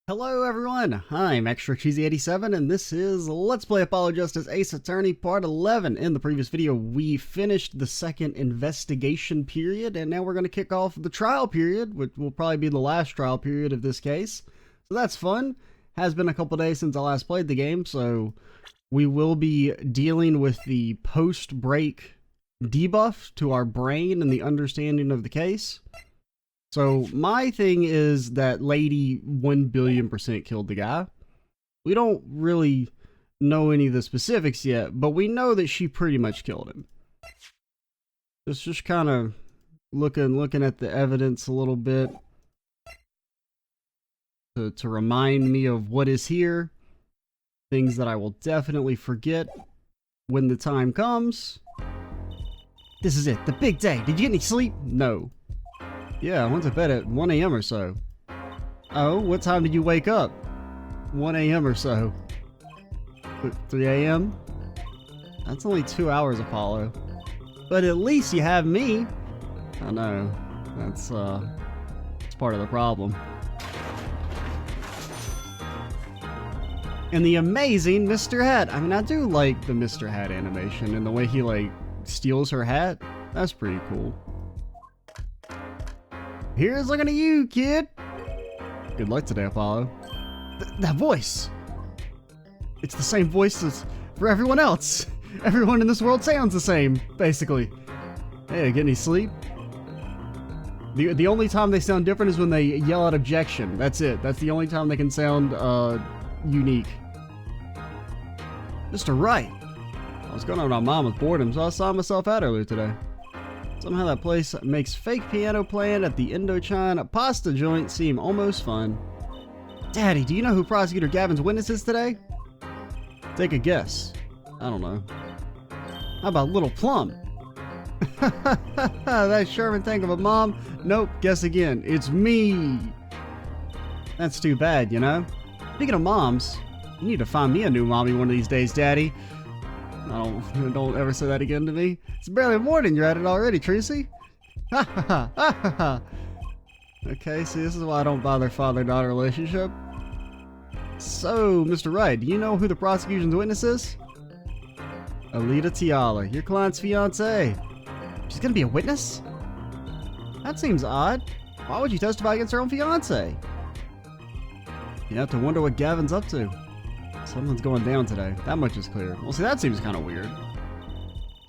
Hello everyone, I'm Extra Cheesy 87 and this is Let's Play Apollo Justice Ace Attorney Part 11. In the previous video, we finished the second investigation period, and now we're going to kick off the trial period, which will probably be the last trial period of this case. So that's fun. Has been a couple days since I last played the game, so we will be dealing with the post-break debuff to our brain and the understanding of the case. So my thing is that lady 1,000,000,000% killed the guy. We don't really know any of the specifics yet, but we know that she pretty much killed him. Just kind of looking at the evidence a little bit to remind me of what is here. Things that I will definitely forget when the time comes. This is it, the big day. Did you get any sleep? No. Yeah, I went to bed at 1 a.m. or so. Oh, what time did you wake up? 1 a.m. or so. 3 a.m.? That's only 2 hours, Apollo. But at least you have me. I know. That's part of the problem. And the amazing Mr. Hat. I mean, I do like the Mr. Hat animation and the way he, like, steals her hat. That's pretty cool. Here's looking at you, kid. Good luck today, Apollo. That voice. It's the same voice as for everyone else. Everyone in this world sounds the same, basically. Hey, get any sleep? The only time they sound different is when they yell out objection. That's it. That's the only time they can sound unique. Mr. Wright. I was going over to my mom with boredom, so I saw myself out earlier today. Somehow that place makes fake piano playing at the Indochina pasta joint seem almost fun. Daddy, do you know who Prosecutor Gavin's witness is today? Take a guess. I don't know. How about Little Plum? That Sherman tank of a mom? Nope, guess again. It's me. That's too bad, you know? Speaking of moms, you need to find me a new mommy one of these days, Daddy. Don't ever say that again to me. It's barely morning, you're at it already, Tracy. Ha ha ha ha ha. Okay, see, this is why I don't bother father-daughter relationship. So, Mr. Wright, do you know who the prosecution's witness is? Alita Tiala, your client's fiancée. She's gonna be a witness? That seems odd. Why would you testify against her own fiancé? You have to wonder what Gavin's up to. Something's going down today. That much is clear. Well, see, that seems kind of weird.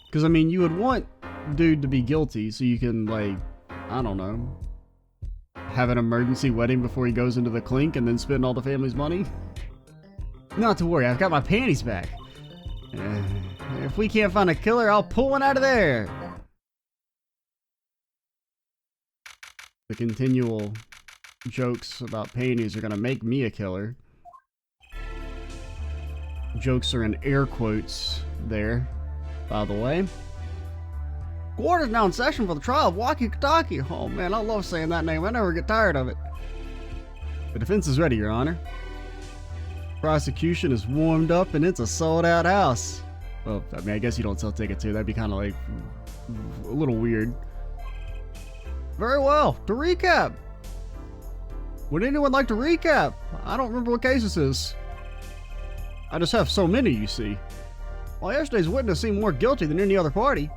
Because, I mean, you would want dude to be guilty so you can, like, I don't know, have an emergency wedding before he goes into the clink and then spend all the family's money. Not to worry, I've got my panties back. If we can't find a killer, I'll pull one out of there. The continual jokes about panties are going to make me a killer. Jokes are in air quotes there, by the way. Court is now in session for the trial of Waki Kataki. Oh man, I love saying that name. I never get tired of it. The defense is ready, Your Honor. Prosecution is warmed up and it's a sold-out house. Well, I mean, I guess you don't sell tickets here. That'd be kind of like a little weird. Very well. To recap. Would anyone like to recap? I don't remember what case this is. I just have so many, you see. While yesterday's witness seemed more guilty than any other party,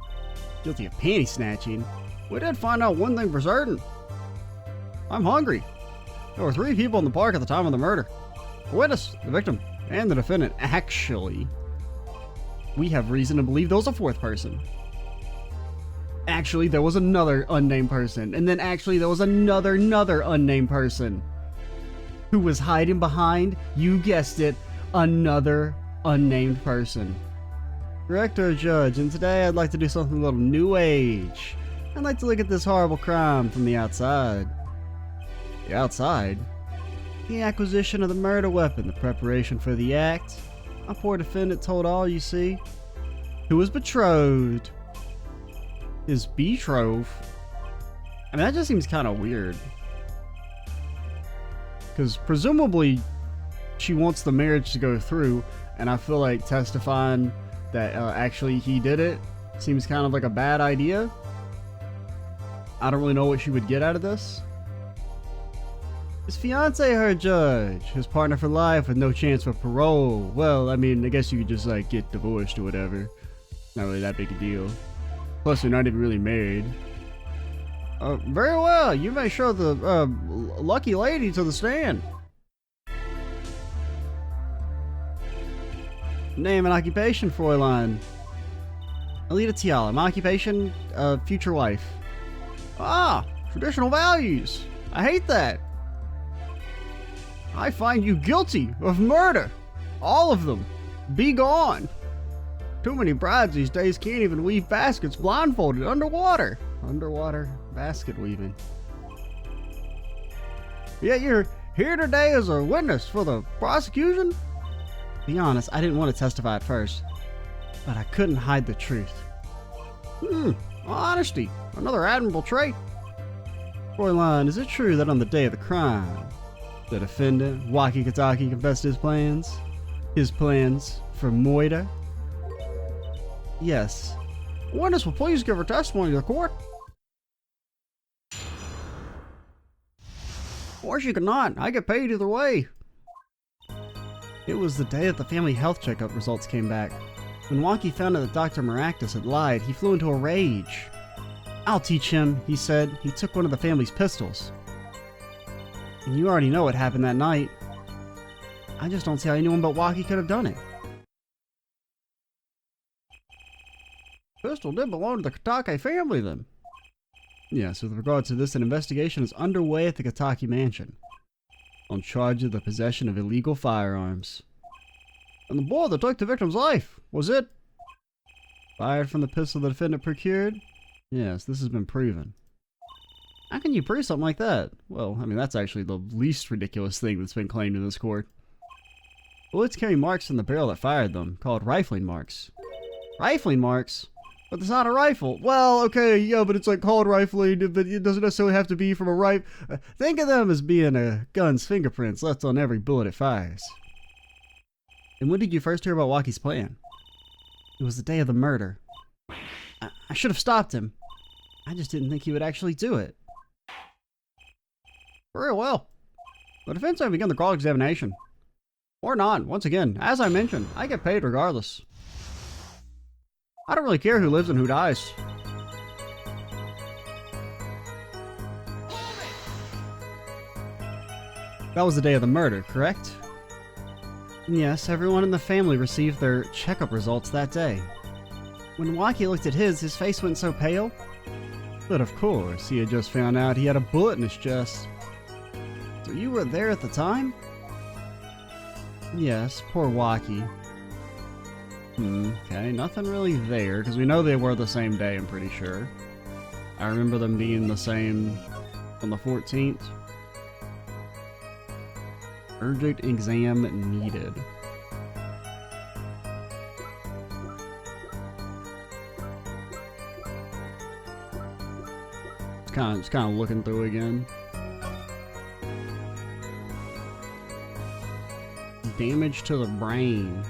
guilty of panty snatching, we did find out one thing for certain. I'm hungry. There were 3 people in the park at the time of the murder. The witness, the victim, and the defendant. Actually, we have reason to believe there was a 4th person. Actually, there was another unnamed person. And then actually, there was another unnamed person who was hiding behind, you guessed it, another unnamed person. Director or judge, and today I'd like to do something a little new age. I'd like to look at this horrible crime from the outside. The outside? The acquisition of the murder weapon, the preparation for the act. My poor defendant told all, you see. Who was betrothed. His betrothed? I mean, that just seems kind of weird. Because presumably she wants the marriage to go through, and I feel like testifying that actually he did it seems kind of like a bad idea. I don't really know what she would get out of this. His fiancée her judge. His partner for life with no chance for parole. Well, I mean, I guess you could just, like, get divorced or whatever. Not really that big a deal. Plus, they're not even really married. Very well. You may show the, lucky lady to the stand. Name and occupation, Fräulein. Alita Tiala. My occupation, future wife. Ah, traditional values. I hate that. I find you guilty of murder. All of them. Be gone. Too many brides these days can't even weave baskets blindfolded underwater. Underwater basket weaving. Yet you're here today as a witness for the prosecution? Be honest, I didn't want to testify at first, but I couldn't hide the truth. Honesty. Another admirable trait. Fräulein, is it true that on the day of the crime, the defendant, Waki Kataki, confessed his plans? His plans for Moida? Yes. Witness will please give her testimony to the court. Of course you cannot. I get paid either way. It was the day that the family health checkup results came back. When Waki found out that Dr. Maractus had lied, he flew into a rage. I'll teach him, he said. He took one of the family's pistols. And you already know what happened that night. I just don't see how anyone but Waki could have done it. Pistol did belong to the Katake family then. Yes, with regard to this, an investigation is underway at the Kataki mansion on charge of the possession of illegal firearms. And the bullet that took the victim's life, was it fired from the pistol the defendant procured? Yes, this has been proven. How can you prove something like that? Well, I mean, that's actually the least ridiculous thing that's been claimed in this court. Bullets carry marks on the barrel that fired them, called rifling marks. Rifling marks? But it's not a rifle. Well, okay, yeah, but it's like called rifling, but it doesn't necessarily have to be from a rifle. Think of them as being a gun's fingerprints left on every bullet it fires. And when did you first hear about Waki's plan? It was the day of the murder. I should have stopped him. I just didn't think he would actually do it. Very well. The defense may begin the cross-examination. Or not. Once again, as I mentioned, I get paid regardless. I don't really care who lives and who dies. That was the day of the murder, correct? Yes, everyone in the family received their checkup results that day. When Waki looked at his face went so pale. But of course, he had just found out he had a bullet in his chest. So you were there at the time? Yes, poor Waki. Okay, nothing really there, because we know they were the same day, I'm pretty sure. I remember them being the same on the 14th. Urgent exam needed. Just kind of looking through again. Damage to the brain.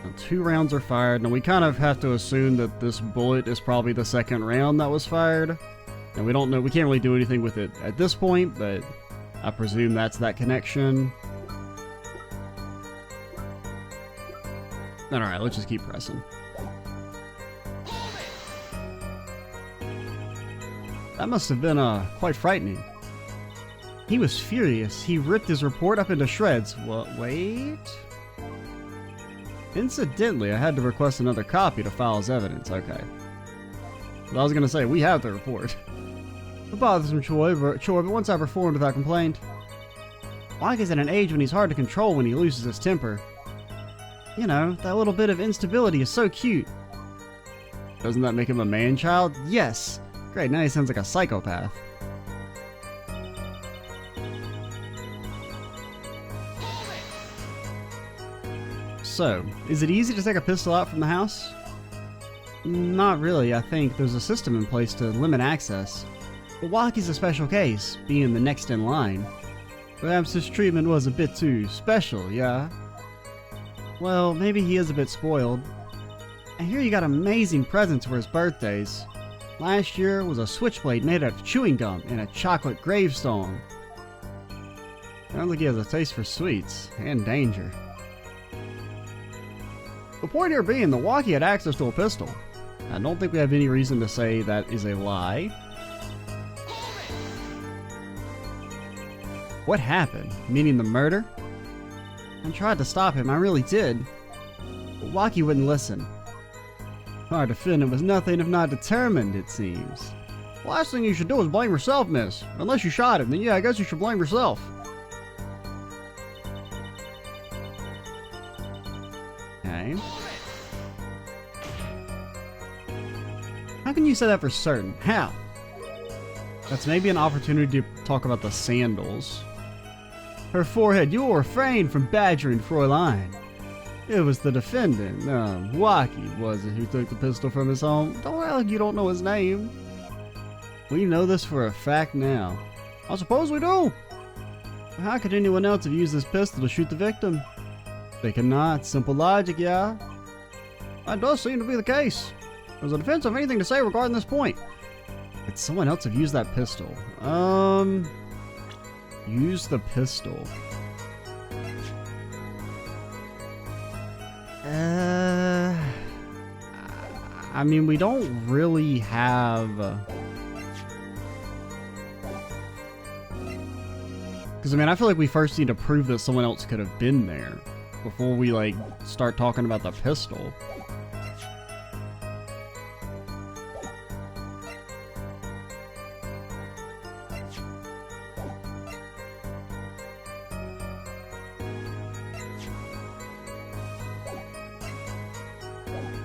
Now, 2 rounds are fired. Now we kind of have to assume that this bullet is probably the second round that was fired. And we don't know, we can't really do anything with it at this point, but I presume that's that connection. Alright, let's just keep pressing. That must have been, quite frightening. He was furious. He ripped his report up into shreds. What? Wait? Incidentally, I had to request another copy to file as evidence. Okay. But I was gonna say, we have the report. It bothers him, chore, but once I performed without complaint. Waki's at an age when he's hard to control when he loses his temper. You know, that little bit of instability is so cute. Doesn't that make him a man-child? Yes! Great, now he sounds like a psychopath. So, is it easy to take a pistol out from the house? Not really, I think there's a system in place to limit access. But Waki's a special case, being the next in line. Perhaps his treatment was a bit too special, yeah? Well, maybe he is a bit spoiled. I hear you got amazing presents for his birthdays. Last year was a switchblade made out of chewing gum and a chocolate gravestone. Sounds like he has a taste for sweets and danger. The point here being, the walkie had access to a pistol. I don't think we have any reason to say that is a lie. What happened? Meaning the murder? I tried to stop him, I really did. But Walkie wouldn't listen. Our defendant was nothing if not determined, it seems. The last thing you should do is blame yourself, miss. Unless you shot him, then yeah, I guess you should blame yourself. Okay. How can you say that for certain? How? That's maybe an opportunity to talk about the sandals. Her forehead, you will refrain from badgering Fräulein. It was the defendant, Walkie, was it, who took the pistol from his home? Don't act like you don't know his name. We know this for a fact now. I suppose we do. How could anyone else have used this pistol to shoot the victim? They could not. Simple logic, yeah. That does seem to be the case. Does the defense have anything to say regarding this point? Could someone else have used that pistol? Use the pistol. I mean, we don't really have... Because, I mean, I feel like we first need to prove that someone else could have been there before we, like, start talking about the pistol.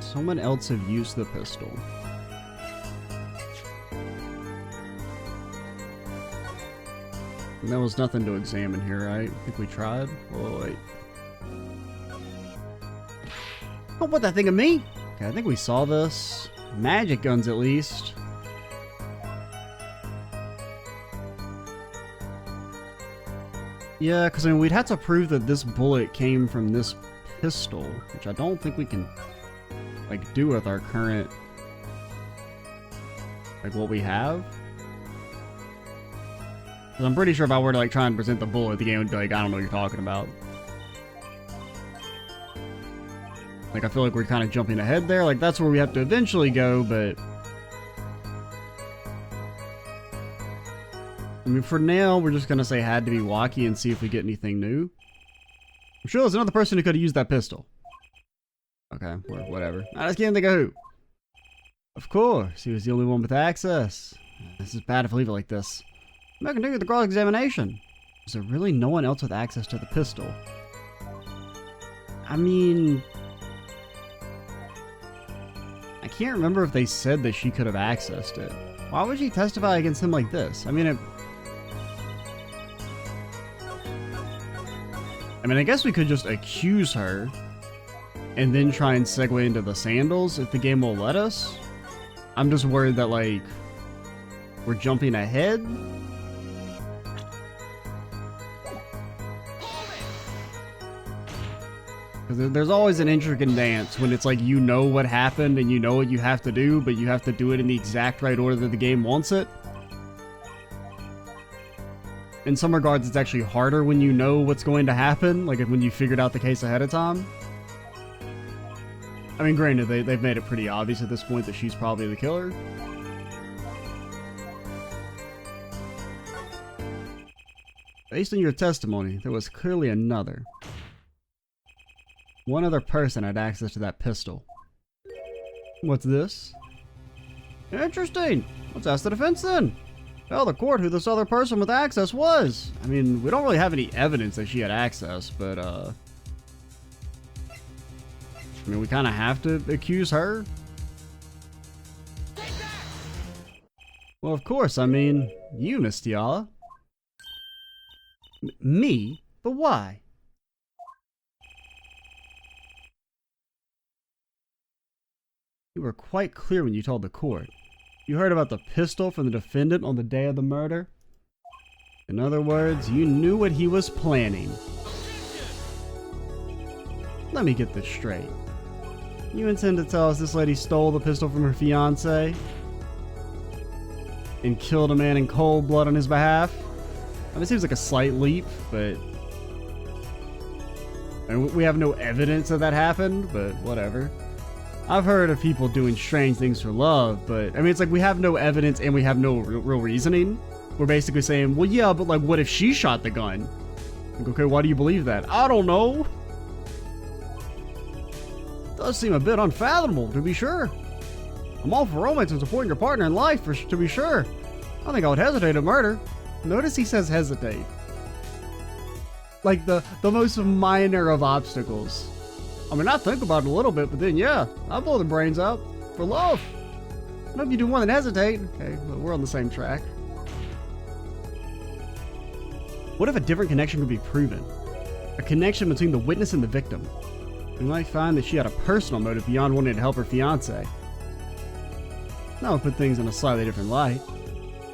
Someone else have used the pistol. And there was nothing to examine here, right? I think we tried. Oh, wait. Don't put that thing on me! Okay, I think we saw this. Magic guns, at least. Yeah, because I mean, we'd have to prove that this bullet came from this pistol, which I don't think we can... like, do with our current, like, what we have. 'Cause I'm pretty sure if I were to, like, try and present the bullet, the game would be like, I don't know what you're talking about. Like, I feel like we're kind of jumping ahead there. Like, that's where we have to eventually go, but... I mean, for now, we're just gonna say had to be Walkie and see if we get anything new. I'm sure there's another person who could have used that pistol. Okay, whatever. I just can't think of who. Of course, he was the only one with access. This is bad if I leave it like this. I'm not gonna do the cross-examination. Is there really no one else with access to the pistol? I mean... I can't remember if they said that she could have accessed it. Why would she testify against him like this? I mean, I guess we could just accuse her and then try and segue into the sandals if the game will let us. I'm just worried that, like, we're jumping ahead. Because there's always an intricate dance when it's like you know what happened and you know what you have to do, but you have to do it in the exact right order that the game wants it. In some regards, it's actually harder when you know what's going to happen, like when you figured out the case ahead of time. I mean, granted, they've made it pretty obvious at this point that she's probably the killer. Based on your testimony, there was clearly another. One other person had access to that pistol. What's this? Interesting. Let's ask the defense then. Tell the court who this other person with access was. I mean, we don't really have any evidence that she had access, but, I mean, we kind of have to accuse her. Well, of course, I mean, you, Miss Tiala. Me? But why? You were quite clear when you told the court. You heard about the pistol from the defendant on the day of the murder? In other words, you knew what he was planning. Let me get this straight. You intend to tell us this lady stole the pistol from her fiancé and killed a man in cold blood on his behalf? I mean, it seems like a slight leap, but and we have no evidence that happened, but whatever. I've heard of people doing strange things for love, but I mean, it's like we have no evidence and we have no real reasoning. We're basically saying, well, yeah, but like, what if she shot the gun? Like, okay, why do you believe that? I don't know. Does seem a bit unfathomable, to be sure. I'm all for romance and supporting your partner in life, to be sure. I think I would hesitate at murder. Notice he says hesitate. Like the most minor of obstacles. I mean, I think about it a little bit, but then yeah, I'll blow the brains out for love. I hope you do more than hesitate. Okay, but we're on the same track. What if a different connection could be proven? A connection between the witness and the victim. We might find that she had a personal motive beyond wanting to help her fiancé. Now we'll put things in a slightly different light.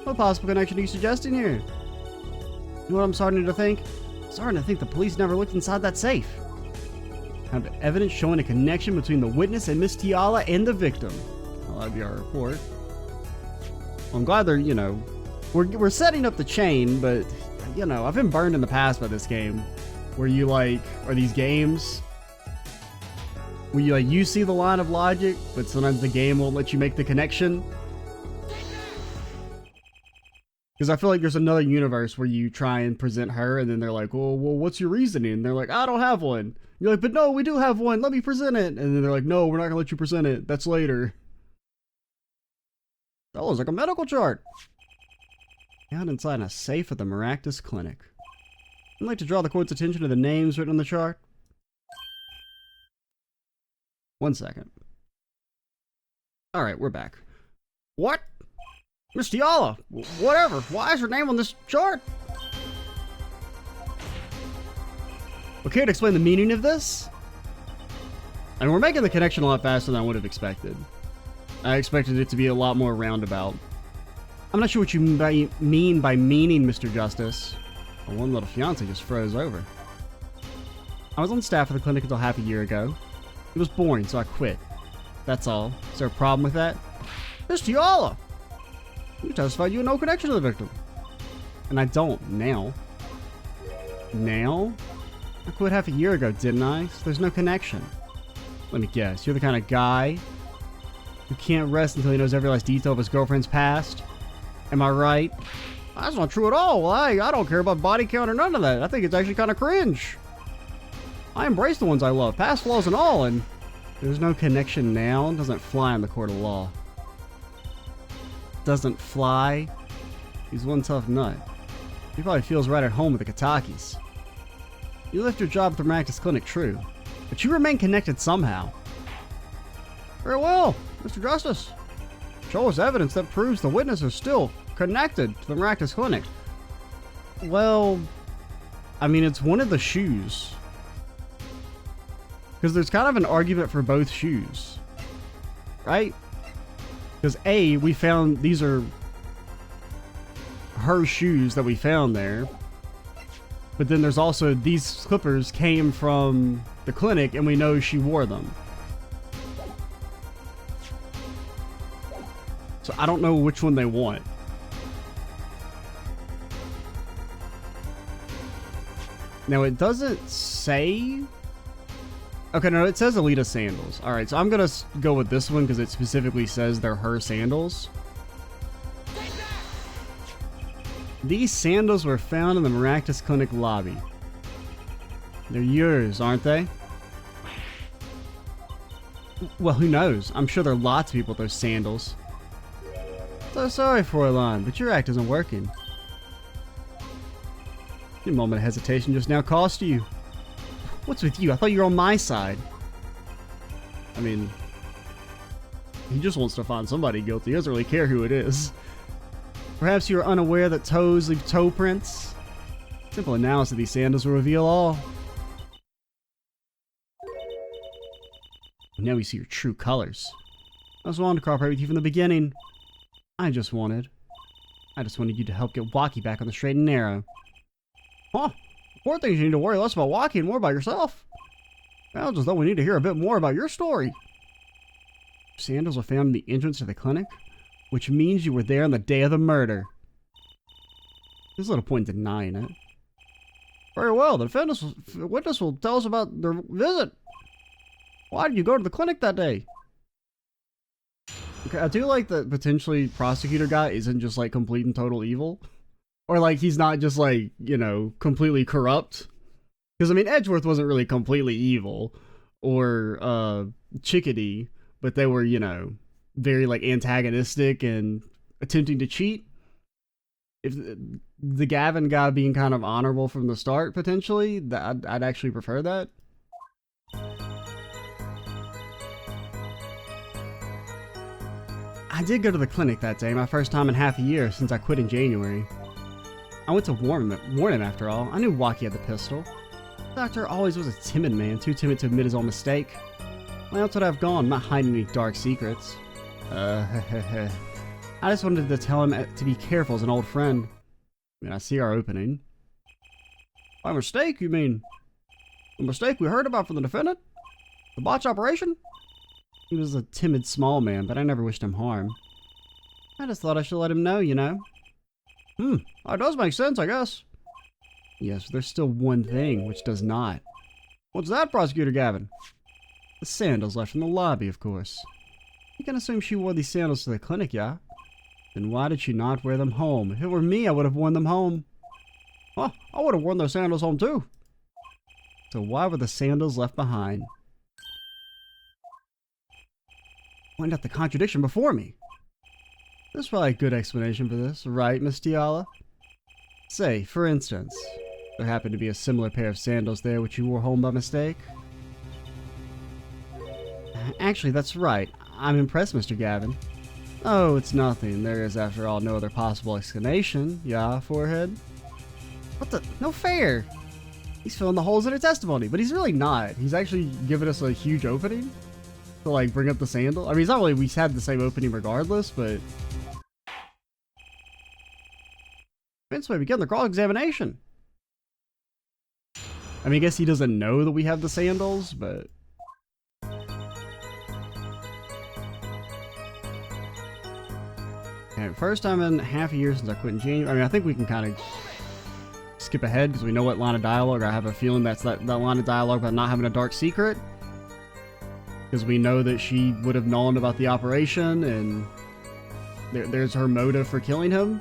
What possible connection are you suggesting here? You know what I'm starting to think? I'm starting to think the police never looked inside that safe. I have evidence showing a connection between the witness and Miss Tiala and the victim. Well, that'd be our report. Well, I'm glad they're, you know, we're setting up the chain, but, you know, I've been burned in the past by this game. Where you, like, are these games where you, like, you see the line of logic, but sometimes the game won't let you make the connection. Because I feel like there's another universe where you try and present her, and then they're like, well, what's your reasoning? And they're like, I don't have one. You're like, but no, we do have one. Let me present it. And then they're like, no, we're not going to let you present it. That's later. That looks like a medical chart. Found inside a safe at the Maractus Clinic. I'd like to draw the court's attention to the names written on the chart. 1 second. Alright, we're back. What? Miss Tiala, whatever. Why is her name on this chart? Okay, to explain the meaning of this? I mean, we're making the connection a lot faster than I would have expected. I expected it to be a lot more roundabout. I'm not sure what you mean by meaning, Mr. Justice. My one little fiance just froze over. I was on staff at the clinic until half a year ago. It was boring, so I quit. That's all. Is there a problem with that? Miss Tiala! You testified you had no connection to the victim. And I don't, now. Now? I quit half a year ago, didn't I? So there's no connection. Let me guess, you're the kind of guy who can't rest until he knows every last detail of his girlfriend's past? Am I right? That's not true at all. Well, I don't care about body count or none of that. I think it's actually kind of cringe. I embrace the ones I love, past flaws and all, and there's no connection now. It doesn't fly in the court of law. Doesn't fly? He's one tough nut. He probably feels right at home with the Katakis. You left your job at the Maractus Clinic, true, but you remain connected somehow. Very well, Mr. Justice. Show us evidence that proves the witness is still connected to the Maractus Clinic. Well, I mean, it's one of the shoes. Because there's kind of an argument for both shoes. Right? Because A, we found these are her shoes that we found there. But then there's also these slippers came from the clinic and we know she wore them. So I don't know which one they want. Now it doesn't say... Okay, no, it says Alita sandals. Alright, so I'm gonna go with this one because it specifically says they're her sandals. These sandals were found in the Maractus Clinic lobby. They're yours, aren't they? Well, who knows? I'm sure there are lots of people with those sandals. So sorry, Fräulein, but your act isn't working. Your moment of hesitation just now cost you. What's with you? I thought you were on my side. I mean, he just wants to find somebody guilty. He doesn't really care who it is. Perhaps you are unaware that toes leave toe prints. Simple analysis of these sandals will reveal all. Now we see your true colors. I was wanting to cooperate with you from the beginning. I just wanted you to help get Waki back on the straight and narrow. Huh? Poor things you need to worry less about Waki and more about yourself. Sounds as though we need to hear a bit more about your story. sandals were found in the entrance to the clinic, which means you were there on the day of the murder. There's little point in denying it. Very well, the witness will tell us about their visit. Why did you go to the clinic that day? Okay, I do like that potentially prosecutor guy isn't just like complete and total evil. Or like he's not just like, you know, completely corrupt. Because I mean, Edgeworth wasn't really completely evil. Or Chickadee. But they were, you know, very like antagonistic and attempting to cheat. If the Gavin guy being kind of honorable from the start, potentially, I'd actually prefer that. I did go to the clinic that day, my first time in half a year since I quit in January. I went to warn him after all. I knew Wacky had the pistol. The doctor always was a timid man, too timid to admit his own mistake. Why else would I have gone? I'm not hiding any dark secrets. I just wanted to tell him to be careful as an old friend. I mean, I see our opening. By mistake, you mean? The mistake we heard about from the defendant? The botch operation? He was a timid small man, but I never wished him harm. I just thought I should let him know, you know? That does make sense, I guess. Yes, but there's still one thing, which does not. What's that, Prosecutor Gavin? The sandals left in the lobby, of course. You can assume she wore these sandals to the clinic, yeah? Then why did she not wear them home? If it were me, I would have worn them home. Oh, I would have worn those sandals home too. So why were the sandals left behind? Point out the contradiction before me. There's probably a good explanation for this, right, Miss Tiala? Say, for instance, there happened to be a similar pair of sandals there which you wore home by mistake. Actually, that's right. I'm impressed, Mr. Gavin. Oh, it's nothing. There is, after all, no other possible explanation. Yeah, forehead? What the? No fair! He's filling the holes in her testimony, but he's really not. He's actually giving us a huge opening to, like, bring up the sandal. I mean, it's not really we had the same opening regardless, but... Vince may begin the cross-examination. I mean, I guess he doesn't know that we have the sandals, but... Okay, first time in half a year since I quit in January. I mean, I think we can kind of skip ahead because we know what line of dialogue. I have a feeling that's that line of dialogue about not having a dark secret. Because we know that she would have known about the operation and there's her motive for killing him.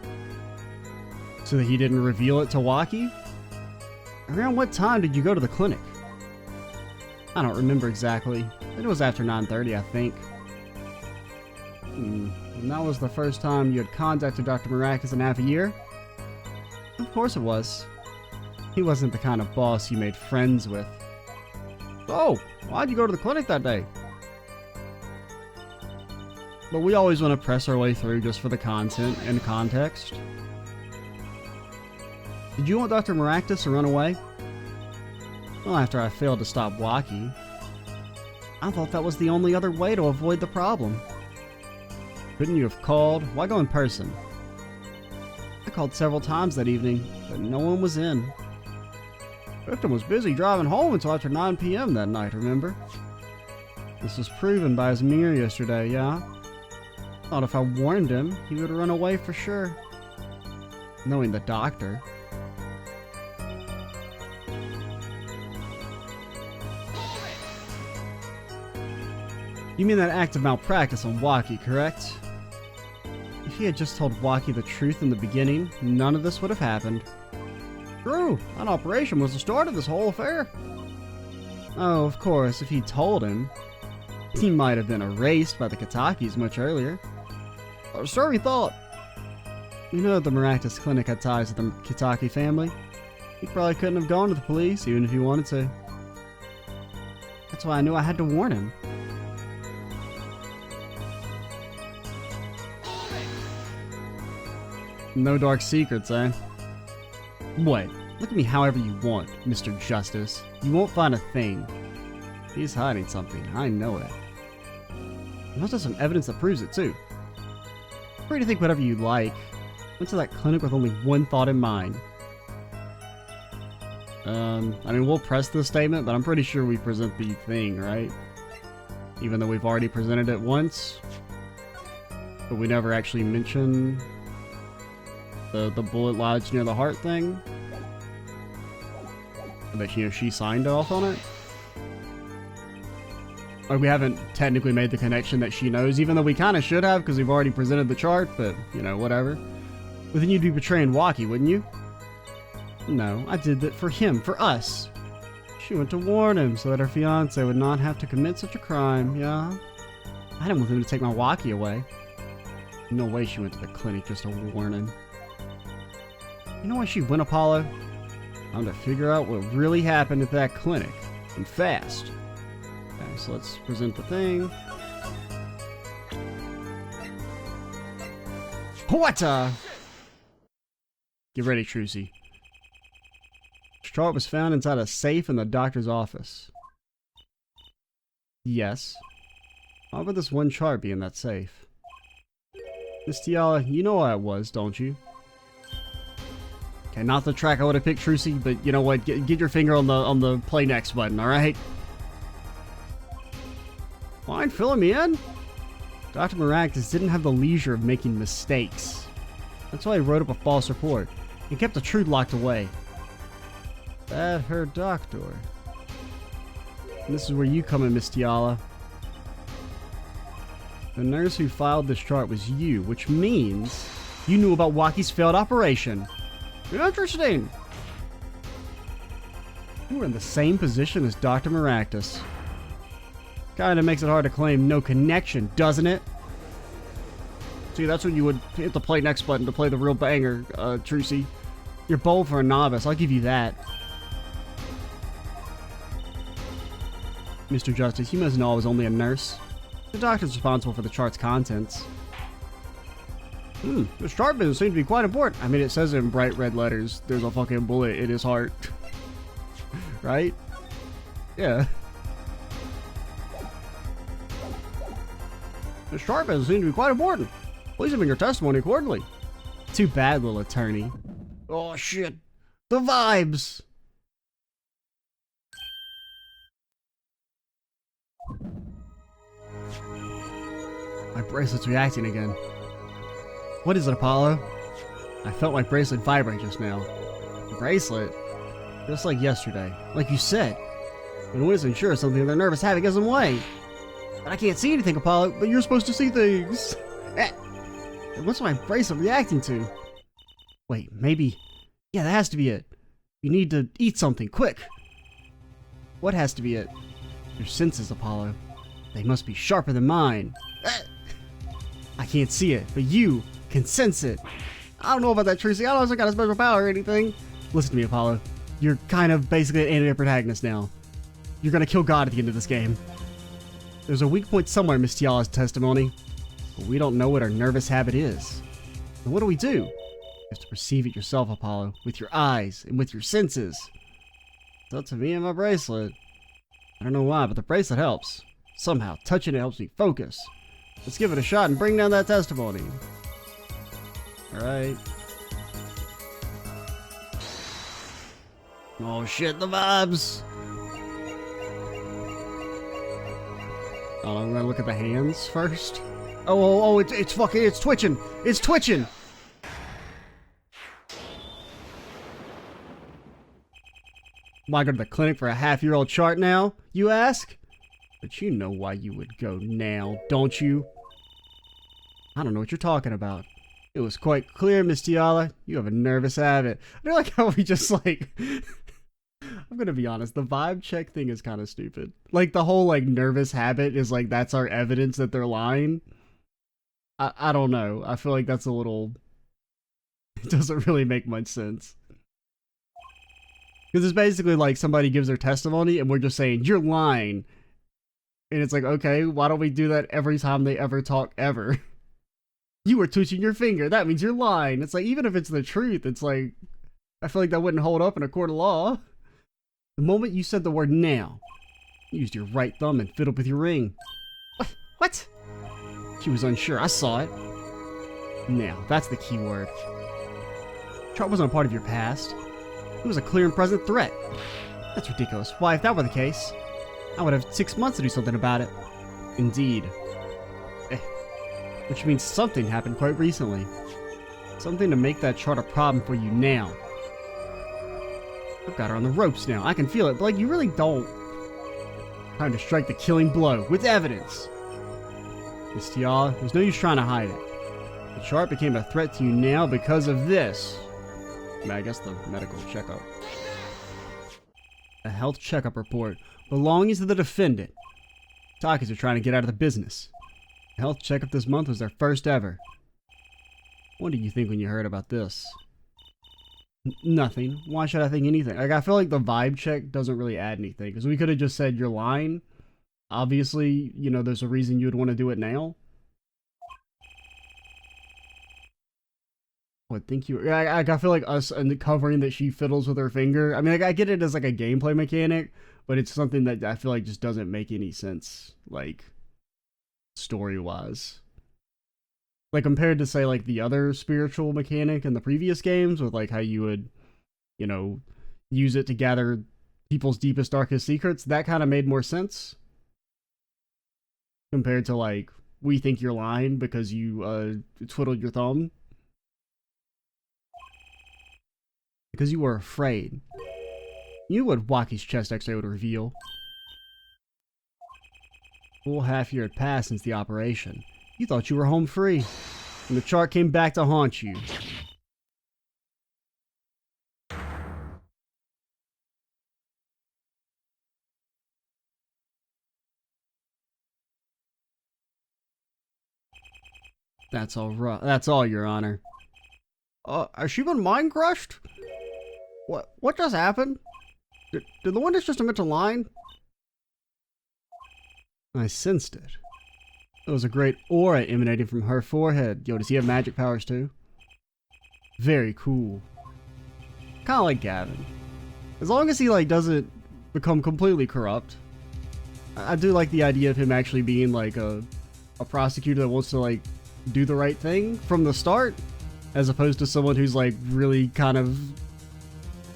So that he didn't reveal it to Wacky. Around what time did you go to the clinic? I don't remember exactly. It was after 9:30, I think. And that was the first time you had contacted Dr. Maracus in half a year? Of course it was. He wasn't the kind of boss you made friends with. So, why'd you go to the clinic that day? But we always want to press our way through just for the content and context. Did you want Dr. Maracus to run away? Well, after I failed to stop Wacky, I thought that was the only other way to avoid the problem. Couldn't you have called? Why go in person? I called several times that evening, but no one was in. The victim was busy driving home until after 9 p.m. that night, remember? This was proven by his mirror yesterday, yeah? Thought if I warned him, he would run away for sure. Knowing the doctor. You mean that act of malpractice on Wacky, correct? If he had just told Wacky the truth in the beginning, none of this would have happened. True, that operation was the start of this whole affair. Oh, of course, if he told him, he might have been erased by the Kitakis much earlier. A disturbing thought. You know the Maracus Clinic had ties to the Kitaki family. He probably couldn't have gone to the police, even if he wanted to. That's why I knew I had to warn him. No dark secrets, eh? What? Look at me however you want, Mr. Justice. You won't find a thing. He's hiding something, I know it. You must have some evidence that proves it, too. Free to think whatever you like. Went to that clinic with only one thought in mind. I mean, we'll press this statement, but I'm pretty sure we present the thing, right? even though we've already presented it once. But we never actually mentioned the bullet lodged near the heart thing. That she signed off on it. Or we haven't technically made the connection that she knows, even though we kind of should have because we've already presented the chart, but, you know, whatever. But then you'd be betraying Waki, wouldn't you? No, I did that for him, for us. She went to warn him so that her fiancé would not have to commit such a crime, yeah? I didn't want him to take my Waki away. No way she went to the clinic just to warn him. You know why she went, Apollo? Time to figure out what really happened at that clinic. And fast. Okay, so let's present the thing. What? Get ready, Trucy. This chart was found inside a safe in the doctor's office. Yes. Why would this one chart be in that safe? Miss Tiala, you know why it was, don't you? Okay, not the track I would have picked, Trucy, but you know what? Get your finger on the play next button, alright? Mind filling me in? Dr. Maractus didn't have the leisure of making mistakes. That's why he wrote up a false report and kept the truth locked away. That her doctor. And this is where you come in, Miss Tiala. The nurse who filed this chart was you, which means you knew about Waki's failed operation. Interesting. You were in the same position as Dr. Maractus. Kinda makes it hard to claim no connection, doesn't it? See, that's when you would hit the play next button to play the real banger, Trucy. You're bold for a novice, I'll give you that. Mr. Justice, you must know I was only a nurse. The doctor's responsible for the chart's contents. This chart business seems to be quite important. I mean, it says in bright red letters, there's a fucking bullet in his heart. Right? Yeah. This chart business seems to be quite important. Please submit your testimony accordingly. Too bad, little attorney. Oh shit. The vibes! My bracelet's reacting again. What is it, Apollo? I felt my bracelet vibrate just now. Bracelet? Just like yesterday. Like you said. When one isn't sure something, their nervous havoc is in the way. But I can't see anything, Apollo, but you're supposed to see things. What's my bracelet reacting to? Wait, maybe... Yeah, that has to be it. You need to eat something, quick. What has to be it? Your senses, Apollo. They must be sharper than mine. I can't see it, but you can sense it. I don't know about that, Tracy. I don't know if I got a special power or anything. Listen to me, Apollo. You're kind of basically an anti-protagonist now. You're gonna kill God at the end of this game. There's a weak point somewhere in Miss Tiala's testimony, but we don't know what her nervous habit is. And what do? You have to perceive it yourself, Apollo, with your eyes and with your senses. It's up to me and my bracelet. I don't know why, but the bracelet helps. Somehow, touching it helps me focus. Let's give it a shot and bring down that testimony. Alright. Oh shit, the vibes! Oh, I'm gonna look at the hands first. Oh, it's fucking, it's twitching! It's twitching! Why go to the clinic for a half-year-old chart now, you ask? But you know why you would go now, don't you? I don't know what you're talking about. It was quite clear, Miss Tiala. You have a nervous habit. I feel like how we just like... I'm gonna be honest, the vibe check thing is kind of stupid. Like, the whole, like, nervous habit is like, that's our evidence that they're lying. I don't know. I feel like that's a little... It doesn't really make much sense. Because it's basically like somebody gives their testimony and we're just saying, you're lying. And it's like, okay, why don't we do that every time they ever talk ever? You were twitching your finger. That means you're lying. It's like, even if it's the truth, it's like, I feel like that wouldn't hold up in a court of law. The moment you said the word now, you used your right thumb and fiddled with your ring. What? She was unsure. I saw it. Now, that's the key word. Chart wasn't a part of your past. It was a clear and present threat. That's ridiculous. Why, if that were the case, I would have 6 months to do something about it. Indeed. Which means something happened quite recently. Something to make that chart a problem for you now. I've got her on the ropes now. I can feel it, but like, you really don't. Time to strike the killing blow with evidence. Miss Tiala, there's no use trying to hide it. The chart became a threat to you now because of this. I guess the medical checkup. A health checkup report belonging to the defendant. Takis are trying to get out of the business. The health checkup this month was their first ever. What did you think when you heard about this? Nothing. Why should I think anything? Like, I feel like the vibe check doesn't really add anything. Because we could have just said you're lying. Obviously, you know, there's a reason you would want to do it now. What, think you... I feel like us uncovering that she fiddles with her finger. I mean, like, I get it as like a gameplay mechanic. But it's something that I feel like just doesn't make any sense. Like, story-wise. Like, compared to, say, like, the other spiritual mechanic in the previous games, with, like, how you would, you know, use it to gather people's deepest, darkest secrets, that kind of made more sense. Compared to, like, we think you're lying because you, twiddled your thumb. Because you were afraid. You what Waki's chest x-ray would reveal. Full half year had passed since the operation. You thought you were home free, and the chart came back to haunt you. That's all right. That's all, Your Honor. Has she been mind crushed? What just happened? Did the witness just admit to lying? I sensed it. There was a great aura emanating from her forehead. Yo, does he have magic powers too? Very cool. Kinda like Gavin. As long as he, like, doesn't become completely corrupt. I do like the idea of him actually being, like, a prosecutor that wants to, like, do the right thing from the start. As opposed to someone who's, like, really kind of...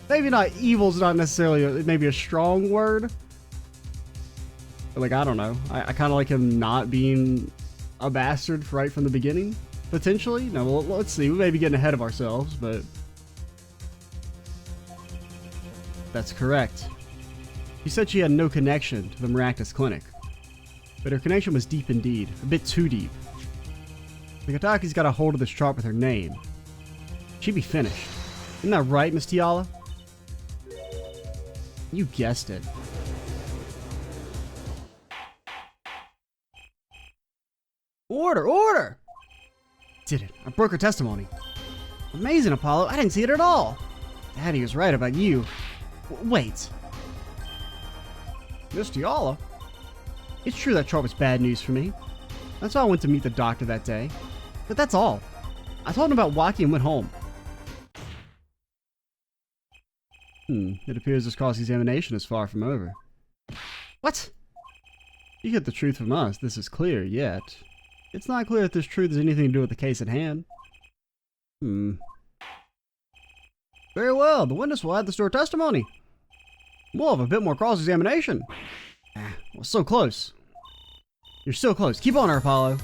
Maybe not evil's not necessarily maybe a strong word. Like, I don't know. I kind of like him not being a bastard right from the beginning, potentially. No, well, let's see. We may be getting ahead of ourselves, but... That's correct. She said she had no connection to the Maractus Clinic. But her connection was deep indeed. A bit too deep. Mikataki's got a hold of this chart with her name. She'd be finished. Isn't that right, Miss Tiala? You guessed it. Order! Order! Did it. I broke her testimony. Amazing, Apollo. I didn't see it at all. Daddy was right about you. Wait. Miss Tiala? It's true that chart was bad news for me. That's why I went to meet the doctor that day. But that's all. I told him about Waki and went home. It appears this cross-examination is far from over. What? You get the truth from us. This is clear, yet it's not clear if this truth has anything to do with the case at hand. Very well. The witness will add this to her testimony. We'll have a bit more cross-examination. Well, so close. You're so close. Keep on her, Apollo.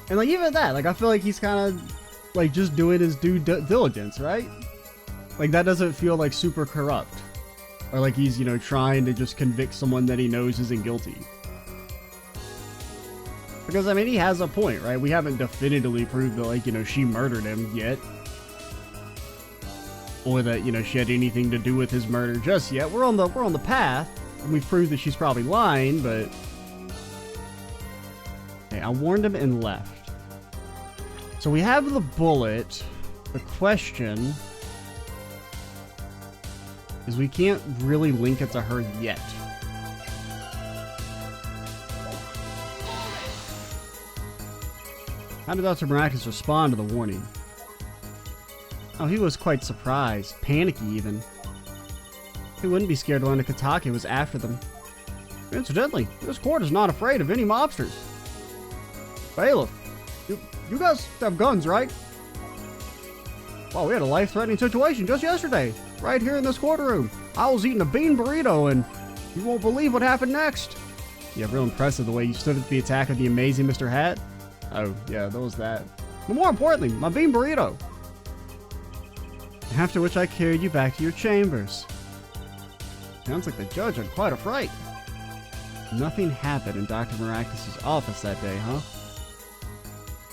And, like, even at that, like, I feel like he's kind of, like, just doing his due diligence, right? Like, that doesn't feel, like, super corrupt. Or like he's, you know, trying to just convict someone that he knows isn't guilty. Because, I mean, he has a point, right? We haven't definitively proved that, like, you know, she murdered him yet. Or that, you know, she had anything to do with his murder just yet. We're on the path. And we've proved that she's probably lying, but... Okay, I warned him and left. So we have the bullet. The question is we can't really link it to her yet. How did Dr. Maractus respond to the warning? Oh, he was quite surprised, panicky even. He wouldn't be scared to learn that Katake was after them. Incidentally, this court is not afraid of any mobsters. Bailiff, you guys have guns, right? Well, we had a life-threatening situation just yesterday, right here in this courtroom. I was eating a bean burrito, and you won't believe what happened next. Yeah, real impressive the way you stood at the attack of the amazing Mr. Hat. Oh, yeah, there was that. But more importantly, my bean burrito. After which I carried you back to your chambers. Sounds like the judge had quite a fright. Nothing happened in Dr. Maractus' office that day, huh?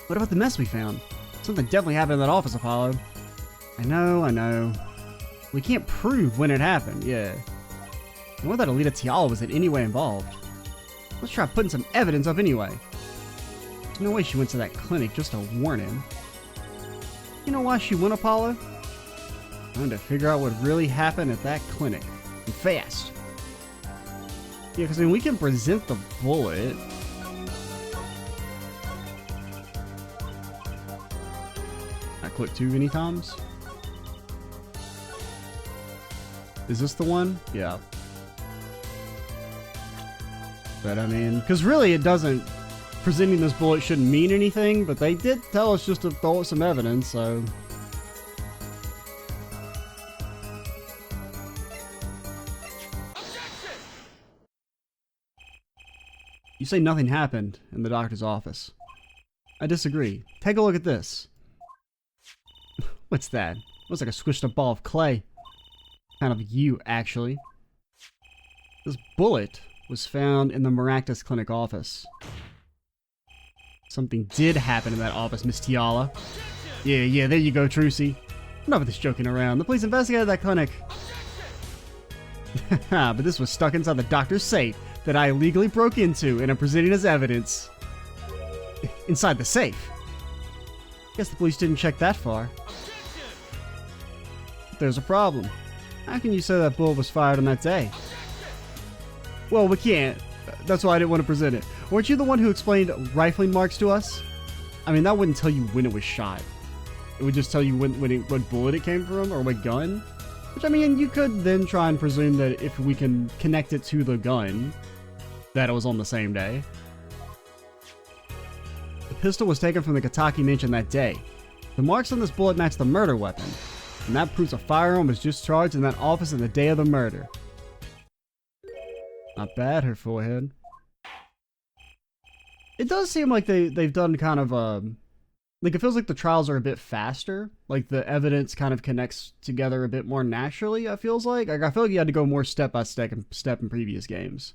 What about the mess we found? Something definitely happened in that office, Apollo. I know. We can't prove when it happened, yeah. And whether Alita Tiala was in any way involved. Let's try putting some evidence up anyway. There's no way she went to that clinic just to warn him. You know why she went, Apollo? Trying to figure out what really happened at that clinic. And fast. Yeah, because we can present the bullet. I clicked too many times. Is this the one? Yeah. But I mean, because really it doesn't, presenting this bullet shouldn't mean anything, but they did tell us just to throw some evidence, so. You say nothing happened in the doctor's office. I disagree. Take a look at this. What's that? Looks like a squished up ball of clay. Kind of you, actually. This bullet was found in the Maractus Clinic office. Something did happen in that office, Miss Tiala. Yeah, there you go, Trucy. Enough of this joking around. The police investigated that clinic. But this was stuck inside the doctor's safe that I illegally broke into and am presenting as evidence. Inside the safe? Guess the police didn't check that far. There's a problem. How can you say that bullet was fired on that day? Well, we can't. That's why I didn't want to present it. Weren't you the one who explained rifling marks to us? I mean, that wouldn't tell you when it was shot. It would just tell you what bullet it came from or what gun. Which, I mean, you could then try and presume that if we can connect it to the gun, that it was on the same day. The pistol was taken from the Kataki mansion that day. The marks on this bullet match the murder weapon, and that proves a firearm was discharged in that office on the day of the murder. Not bad, her forehead. It does seem like they've done kind of like it feels like the trials are a bit faster. Like the evidence kind of connects together a bit more naturally. I feel like I feel like you had to go more step by step in previous games.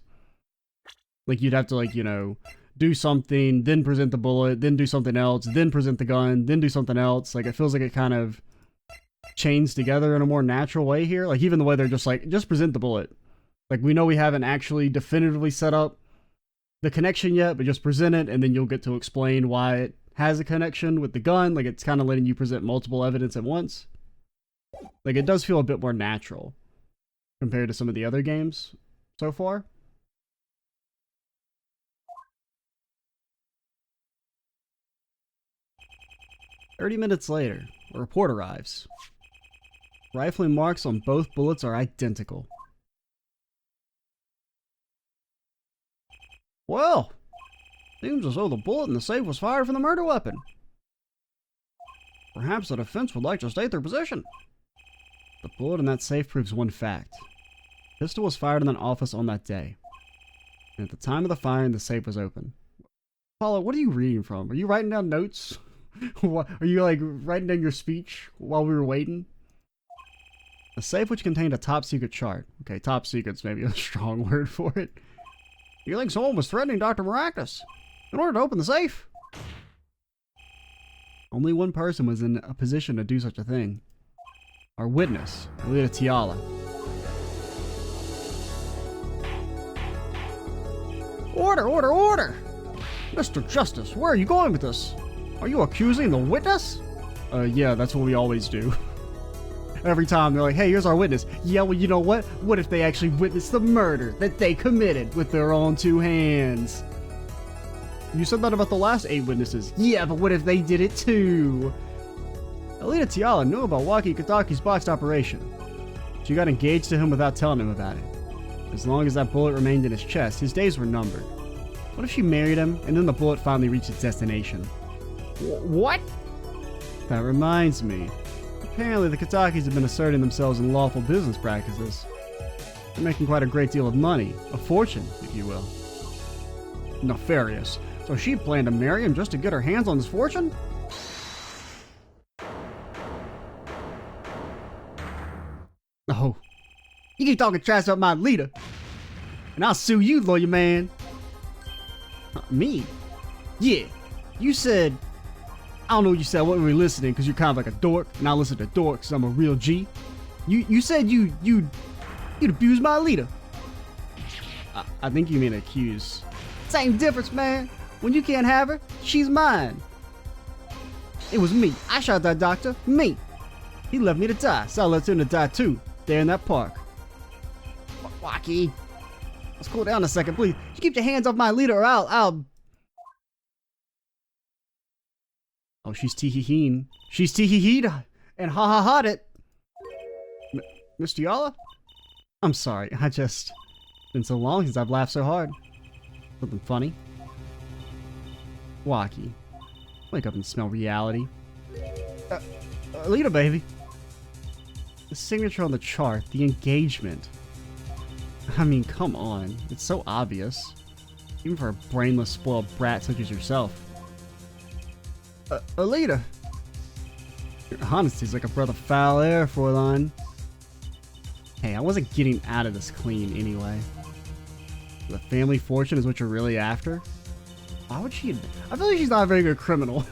Like you'd have to, like, you know, do something, then present the bullet, then do something else, then present the gun, then do something else. Like it feels like it kind of chains together in a more natural way here. Like even the way they're just like, just present the bullet. Like we know we haven't actually definitively set up the connection yet, but just present it and then you'll get to explain why it has a connection with the gun. Like it's kind of letting you present multiple evidence at once. Like it does feel a bit more natural compared to some of the other games so far. "30 minutes later, a report arrives. Rifling marks on both bullets are identical. Well, seems as though the bullet in the safe was fired from the murder weapon. Perhaps the defense would like to state their position. The bullet in that safe proves one fact. The pistol was fired in an office on that day. And at the time of the firing, the safe was open." Paula, what are you reading from? Are you writing down notes? What, are you like writing down your speech while we were waiting? "A safe which contained a top secret chart." Okay, top secret's maybe a strong word for it. "You think someone was threatening Dr. Maractus in order to open the safe?" Only one person was in a position to do such a thing. Our witness, Alita Tiala. Order! Mr. Justice, where are you going with this? Are you accusing the witness? Yeah, that's what we always do. Every time they're like, "Hey, here's our witness." Yeah, well, you know what? What if they actually witnessed the murder that they committed with their own two hands? You said that about the last 8 witnesses. Yeah, but what if they did it too? Alita Tiala knew about Waki Kataki's botched operation. She got engaged to him without telling him about it. As long as that bullet remained in his chest, his days were numbered. What if she married him, and then the bullet finally reached its destination? What? That reminds me. Apparently the Katakis have been asserting themselves in lawful business practices. They're making quite a great deal of money. A fortune, if you will. nefarious. So she planned to marry him just to get her hands on his fortune? Oh, you keep talking trash about my leader, and I'll sue you, lawyer man. Me? Yeah, you said, I don't know what you said, I wasn't really listening because you're kind of like a dork, and I listen to dorks because I'm a real G. You said you'd abuse my leader. I think you mean accuse. Same difference, man. When you can't have her, she's mine. It was me. I shot that doctor. Me. He left me to die, so I left him to die too. There in that park. Wacky. Let's cool down a second, please. You keep your hands off my leader or I'll... Oh, she's tee-hee-heen. She's tee-hee-heed and ha-ha-ha'd it. Mr. Yala? I'm sorry, it's been so long since I've laughed so hard. Something funny? Wacky. Wake up and smell reality. Alita, baby. The signature on the chart, the engagement. I mean, come on. It's so obvious. Even for a brainless, spoiled brat such as yourself. Alita. Your honesty's like a breath of foul air, Fräulein. Hey, I wasn't getting out of this clean anyway. The family fortune is what you're really after? Why would she? I feel like she's not a very good criminal.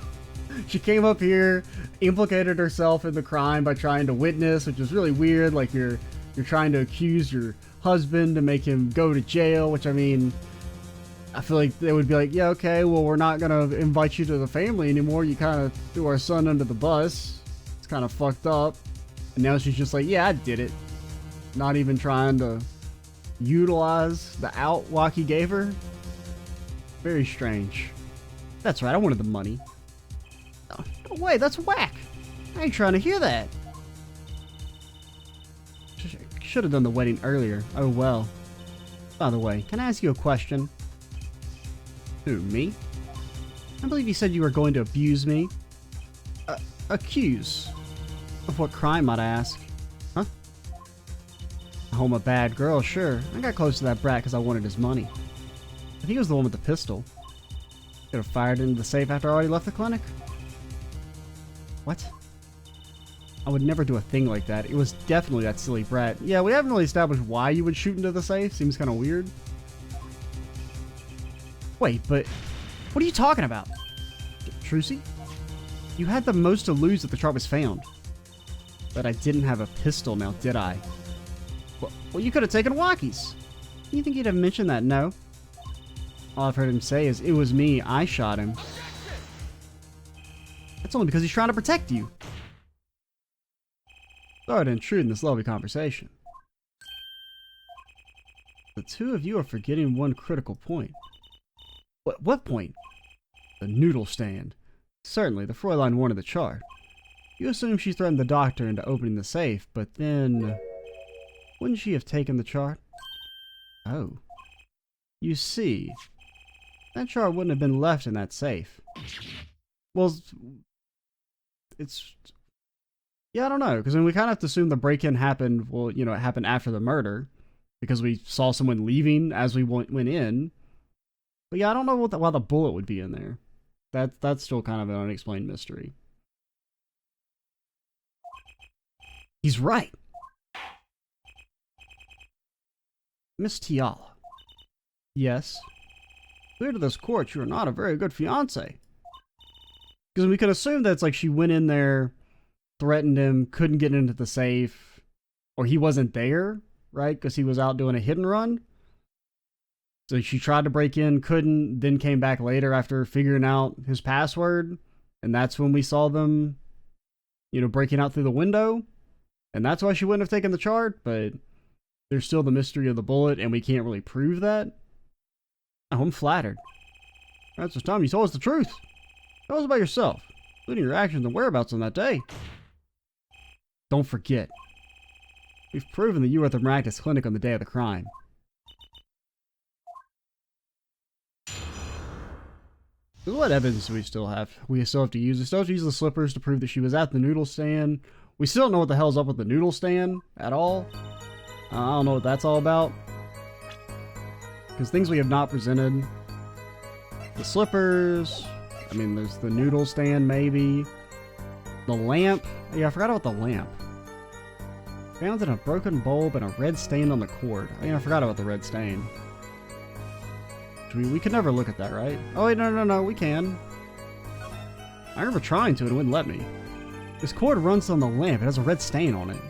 She came up here, implicated herself in the crime by trying to witness, which is really weird. Like you're trying to accuse your husband to make him go to jail, which I mean, I feel like they would be like, yeah, okay, well, we're not gonna invite you to the family anymore. You kind of threw our son under the bus. It's kind of fucked up. And now she's just like, yeah, I did it. Not even trying to utilize the out Waki gave her. Very strange. That's right, I wanted the money. Oh, no way, that's whack. I ain't trying to hear that. Should have done the wedding earlier. Oh well. By the way, can I ask you a question? Who, me? I believe you said you were going to abuse me. Accuse. Of what crime, might I ask? Huh? Oh, I'm a bad girl, sure. I got close to that brat because I wanted his money. But he was the one with the pistol. Could have fired into the safe after I already left the clinic. What? I would never do a thing like that. It was definitely that silly brat. Yeah, we haven't really established why you would shoot into the safe. Seems kind of weird. Wait, but what are you talking about? Trucy? You had the most to lose if the chart was found. But I didn't have a pistol now, did I? Well, you could have taken Waki's. You think he'd have mentioned that? No. All I've heard him say is, it was me, I shot him. That's only because he's trying to protect you. Sorry to intrude in this lovely conversation. The two of you are forgetting one critical point. What point? The noodle stand. Certainly, the Fräulein wanted the chart. You assume she threatened the doctor into opening the safe, but then... wouldn't she have taken the chart? Oh. You see, that chart wouldn't have been left in that safe. Well, it's... yeah, I don't know, because we kind of have to assume the break-in happened, well, you know, it happened after the murder, because we saw someone leaving as we went in. But yeah, I don't know why the bullet would be in there. That's still kind of an unexplained mystery. He's right. Miss Tiala. Yes? Clear to this court, you are not a very good fiancé. Because we could assume that it's like she went in there, threatened him, couldn't get into the safe, or he wasn't there, right? Because he was out doing a hit and run. So she tried to break in, couldn't, then came back later after figuring out his password. And that's when we saw them, you know, breaking out through the window. And that's why she wouldn't have taken the chart, but there's still the mystery of the bullet, and we can't really prove that. Oh, I'm flattered. That's the time you told us the truth. Tell us about yourself, including your actions and whereabouts on that day. Don't forget. We've proven that you were at the miraculous clinic on the day of the crime. What evidence do we still have? We still have to use the slippers to prove that she was at the noodle stand. We still don't know what the hell's up with the noodle stand at all. I don't know what that's all about. Because things we have not presented. The slippers. I mean, there's the noodle stand, maybe. The lamp. Yeah, I forgot about the lamp. Found in a broken bulb and a red stain on the cord. I mean, I forgot about the red stain. We could never look at that, right? Oh, wait, no, we can. I remember trying to, and it wouldn't let me. This cord runs on the lamp. It has a red stain on it.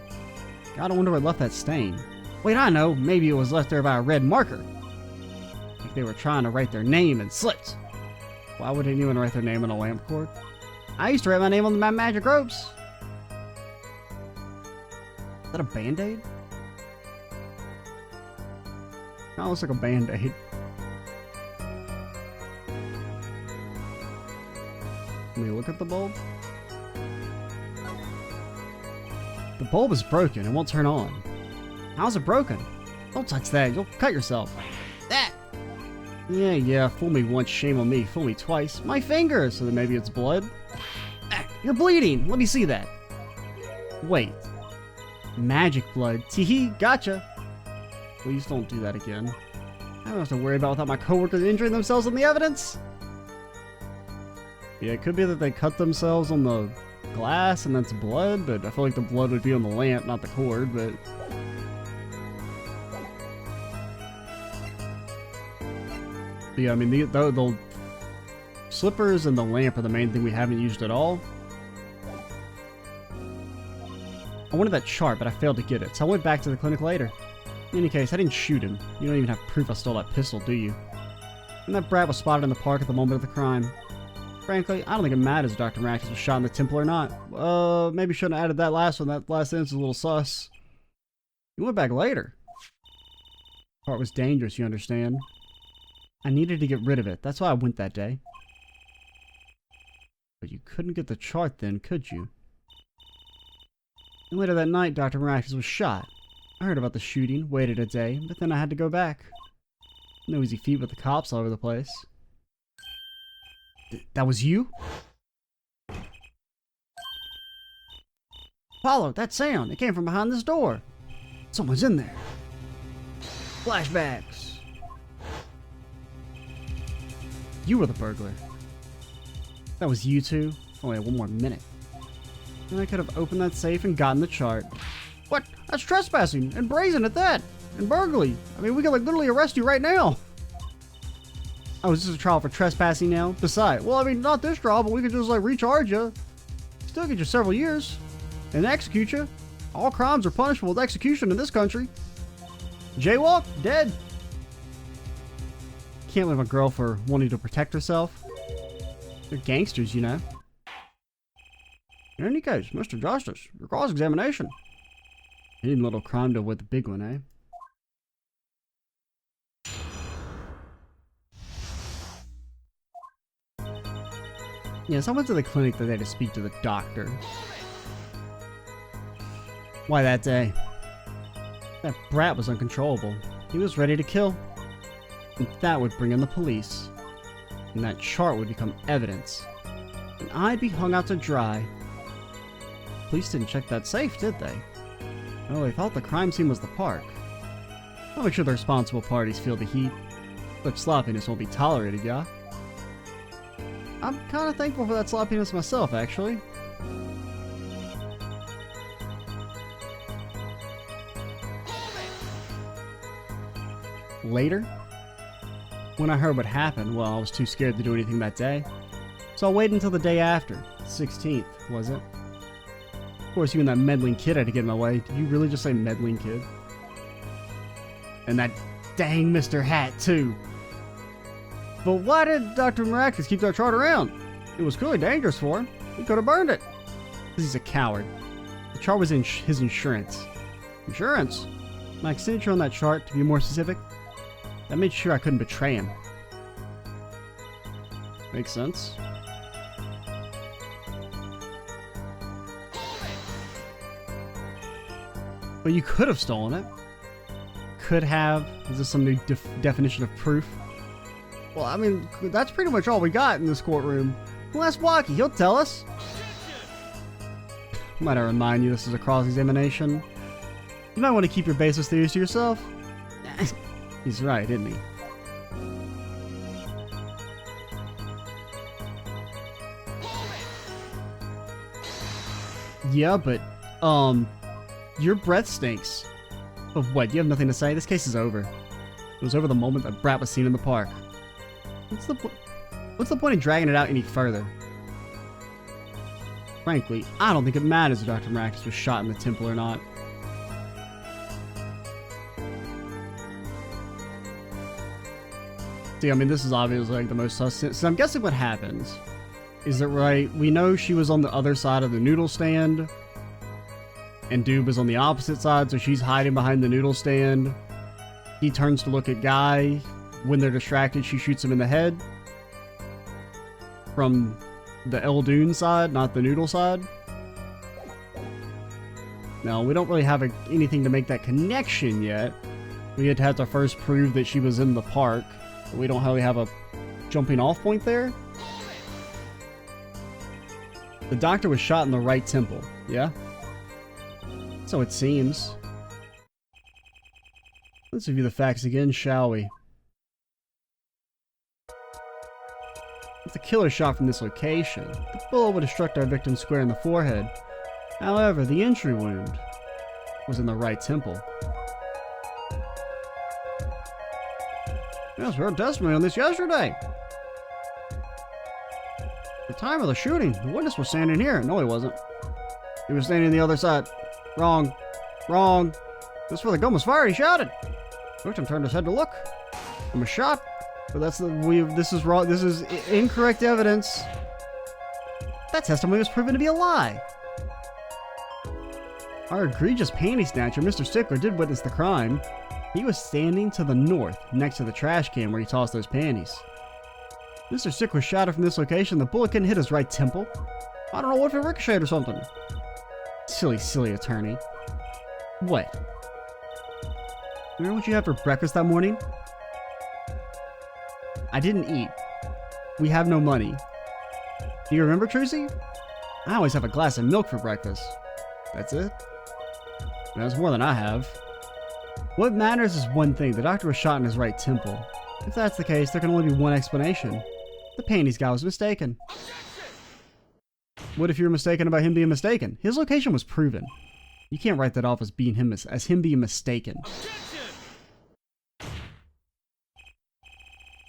God, I wonder where it left that stain. Wait, I know. Maybe it was left there by a red marker. Like they were trying to write their name and slipped. Why would anyone write their name on a lamp cord? I used to write my name on the magic ropes. Is that a band-aid? That looks like a band-aid. Let me look at the bulb. The bulb is broken. It won't turn on. How's it broken? Don't touch that. You'll cut yourself. That. Yeah. Fool me once, shame on me. Fool me twice. My finger. So then maybe it's blood. You're bleeding. Let me see that. Wait. Magic blood. Teehee. Gotcha. Please don't do that again. I don't have to worry about without my coworkers injuring themselves on the evidence. Yeah, it could be that they cut themselves on the glass and that's blood, but I feel like the blood would be on the lamp, not the cord, but... yeah, I mean, the slippers and the lamp are the main thing we haven't used at all. I wanted that chart, but I failed to get it, so I went back to the clinic later. In any case, I didn't shoot him. You don't even have proof I stole that pistol, do you? And that brat was spotted in the park at the moment of the crime. Frankly, I don't think it matters if Dr. Miraculous was shot in the temple or not. Maybe shouldn't have added that last one. That last sentence is a little sus. You went back later. The part was dangerous, you understand? I needed to get rid of it. That's why I went that day. But you couldn't get the chart then, could you? And later that night, Dr. Miraculous was shot. I heard about the shooting, waited a day, but then I had to go back. No easy feat with the cops all over the place. That was you? Apollo, that sound. It came from behind this door. Someone's in there. Flashbacks. You were the burglar. That was you two? Only one more minute. And I could have opened that safe and gotten the chart. What? That's trespassing, and brazen at that, and burglary. I mean, we could like literally arrest you right now. Oh, is this a trial for trespassing now? Besides, well, I mean, not this trial, but we could just like recharge you. Still get you several years. And execute you. All crimes are punishable with execution in this country. Jaywalk? Dead. Can't leave a girl for wanting to protect herself. They're gangsters, you know. In any case, Mr. Justice, your cross-examination. You need a little crime to avoid the big one, eh? Yes, I went to the clinic the day to speak to the doctor. Why that day? That brat was uncontrollable. He was ready to kill. And that would bring in the police. And that chart would become evidence. And I'd be hung out to dry. Police didn't check that safe, did they? Oh, they thought the crime scene was the park. I'll make sure the responsible parties feel the heat. Such sloppiness won't be tolerated, yeah? I'm kind of thankful for that sloppiness myself, actually. Later, when I heard what happened, well, I was too scared to do anything that day. So I'll wait until the day after. 16th, was it? Of course, you and that meddling kid had to get in my way. Did you really just say meddling kid? And that dang Mr. Hat, too. But why did Dr. Miraculous keep that chart around? It was clearly dangerous for him. He could have burned it. Because he's a coward. The chart was in his insurance. Insurance? My signature on that chart, to be more specific, that made sure I couldn't betray him. Makes sense. But you could have stolen it. Could have. Is this some new definition of proof? Well, I mean, that's pretty much all we got in this courtroom. Well, ask Walkie, he'll tell us. Might I remind you this is a cross-examination? You might want to keep your baseless theories to yourself. He's right, isn't he? Yeah, but, your breath stinks. But what, you have nothing to say? This case is over. It was over the moment that Brat was seen in the park. What's the point of dragging it out any further? Frankly, I don't think it matters if Dr. Maractus was shot in the temple or not. See, I mean, this is obviously like the most suspect. So I'm guessing what happens is that, right, we know she was on the other side of the noodle stand, and Doob is on the opposite side, so she's hiding behind the noodle stand. He turns to look at Guy. When they're distracted, she shoots him in the head. From the Eldoon side, not the noodle side. Now, we don't really have anything to make that connection yet. We had to first prove that she was in the park. But we don't really have a jumping off point there. The doctor was shot in the right temple, yeah? So it seems. Let's review the facts again, shall we? If the killer shot from this location, the bullet would have struck our victim square in the forehead. However, the entry wound was in the right temple. Yes, we heard testimony on this yesterday. At the time of the shooting, the witness was standing here. No, he wasn't. He was standing on the other side. Wrong. Wrong. Just before the gun was fired, he shouted. The victim turned his head to look. And was shot. But this is wrong. This is incorrect evidence. That testimony was proven to be a lie. Our egregious panty snatcher, Mr. Stickler, did witness the crime. He was standing to the north, next to the trash can where he tossed those panties. Mr. Stickler shot her from this location. The bullet couldn't hit his right temple. I don't know what if it ricocheted or something. Silly, silly attorney. What? Remember what you had for breakfast that morning? I didn't eat. We have no money. Do you remember, Trucy? I always have a glass of milk for breakfast. That's it? That's more than I have. What matters is one thing. The doctor was shot in his right temple. If that's the case, there can only be one explanation. The panties guy was mistaken. What if you're mistaken about him being mistaken? His location was proven. You can't write that off as him being mistaken.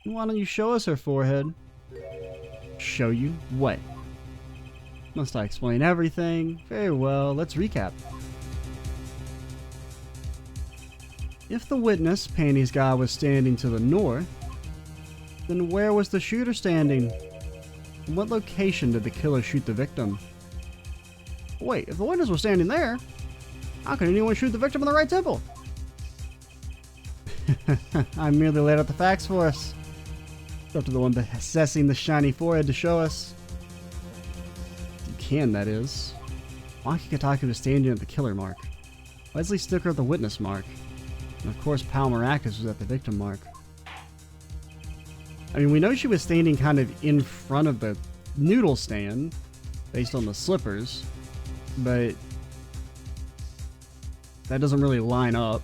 Why don't you show us her forehead? Show you what? Must I explain everything? Very well, let's recap. If the witness, panties guy, was standing to the north, then where was the shooter standing? In what location did the killer shoot the victim? Wait, if the witness was standing there, how could anyone shoot the victim in the right temple? I merely laid out the facts for us. It's up to the one possessing the shiny forehead to show us. You can, that is. Maki Kataki was standing at the killer mark. Leslie Sticker at the witness mark. And of course, Pal Maractus was at the victim mark. I mean, we know she was standing kind of in front of the noodle stand, based on the slippers, but that doesn't really line up.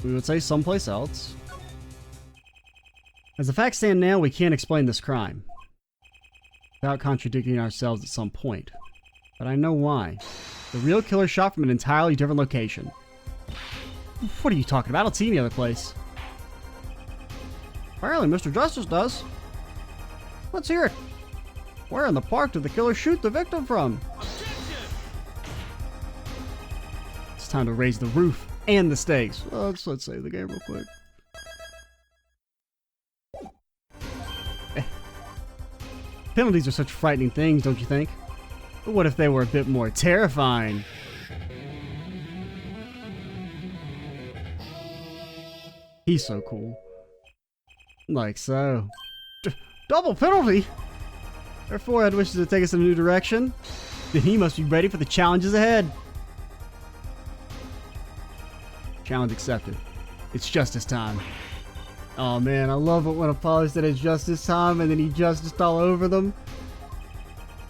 We would say someplace else. As the facts stand now, we can't explain this crime without contradicting ourselves at some point. But I know why. The real killer shot from an entirely different location. What are you talking about? I don't see any other place. Apparently Mr. Justice does. Let's hear it. Where in the park did the killer shoot the victim from? It's time to raise the roof and the stakes. Let's save the game real quick. Penalties are such frightening things, don't you think? But what if they were a bit more terrifying? He's so cool. Like so. Double penalty? Our forehead wishes to take us in a new direction. Then he must be ready for the challenges ahead. Challenge accepted. It's justice time. Oh man, I love it when Apollo said it's justice time and then he justiced all over them.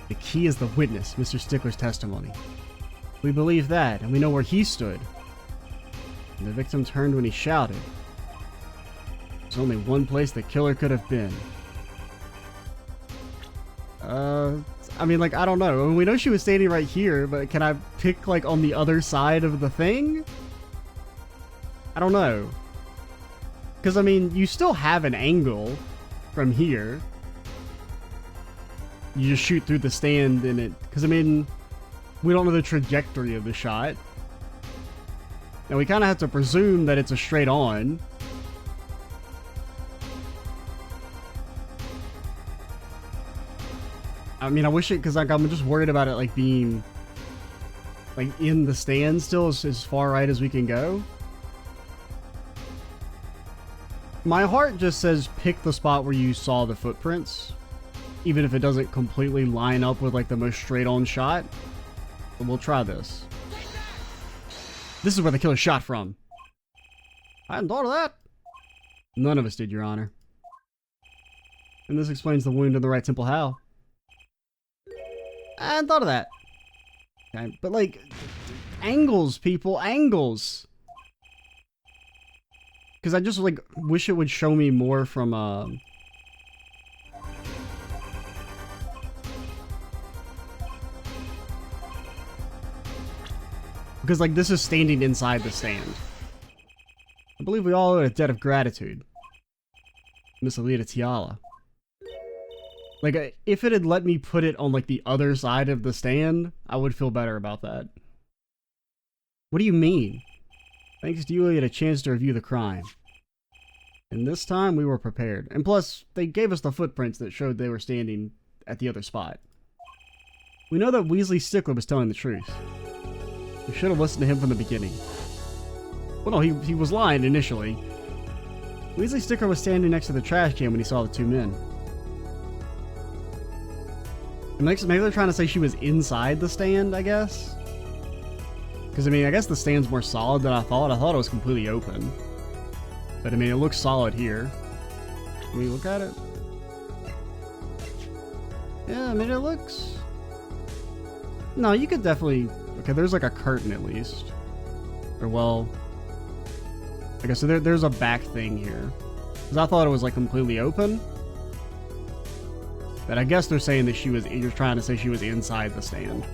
The key is the witness, Mr. Stickler's testimony. We believe that, and we know where he stood. And the victim turned when he shouted. There's only one place the killer could have been. I mean, like, I don't know. We know she was standing right here, but can I pick, like, on the other side of the thing? I don't know. Because, I mean, you still have an angle from here. You just shoot through the stand and it... Because, I mean, we don't know the trajectory of the shot. And we kind of have to presume that it's a straight on. I mean, I wish it, because like, I'm just worried about it like being like in the stand still as far right as we can go. My heart just says pick the spot where you saw the footprints, even if it doesn't completely line up with like the most straight on shot. But we'll try this. This is where the killer shot from. I hadn't thought of that. None of us did, Your Honor. And this explains the wound in the right temple. How? I hadn't thought of that. Okay, but like, angles, people, angles. Because I just like wish it would show me more from because like this is standing inside the stand. I believe we all owe a debt of gratitude, Miss Alita Tiala. Like, if it had let me put it on, like, the other side of the stand, I would feel better about that. What do you mean? Thanks to you, we had a chance to review the crime. And this time, we were prepared. And plus, they gave us the footprints that showed they were standing at the other spot. We know that Weasley Stickler was telling the truth. We should have listened to him from the beginning. Well, no, he was lying initially. Weasley Stickler was standing next to the trash can when he saw the two men. Maybe they're trying to say she was inside the stand, I guess? Because, I mean, I guess the stand's more solid than I thought. I thought it was completely open. But, I mean, it looks solid here. Can we look at it? Yeah, I mean, it looks... No, you could definitely... Okay, there's like a curtain at least. Or, well... Okay, so there's a back thing here. Because I thought it was, like, completely open. But I guess they're saying that you're trying to say she was inside the stand.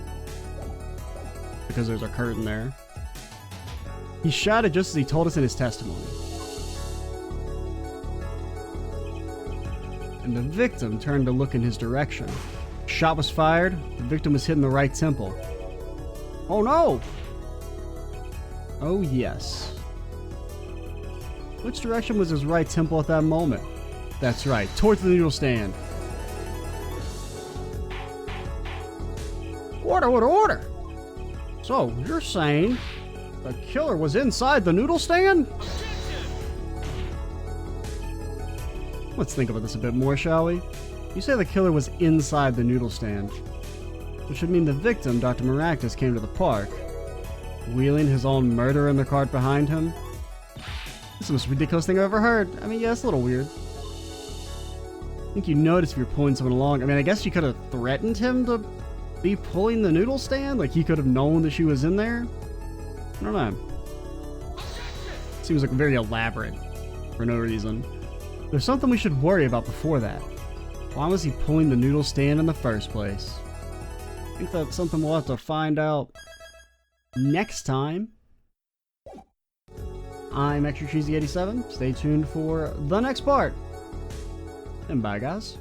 Because there's a curtain there. He shot it just as he told us in his testimony. And the victim turned to look in his direction. Shot was fired. The victim was hit in the right temple. Oh no! Oh yes. Which direction was his right temple at that moment? That's right, towards the noodle stand. Order, order, order! So, you're saying the killer was inside the noodle stand? Let's think about this a bit more, shall we? You say the killer was inside the noodle stand, which would mean the victim, Dr. Maractus, came to the park, wheeling his own murder in the cart behind him. This is the most ridiculous thing I've ever heard. I mean, yeah, it's a little weird. I think you notice if you're pulling someone along. I mean, I guess you could have threatened him to be pulling the noodle stand? Like, he could have known that she was in there? I don't know. Seems like very elaborate for no reason. There's something we should worry about before that. Why was he pulling the noodle stand in the first place? I think that's something we'll have to find out next time. I'm Extra Cheesy 87. Stay tuned for the next part. And bye, guys.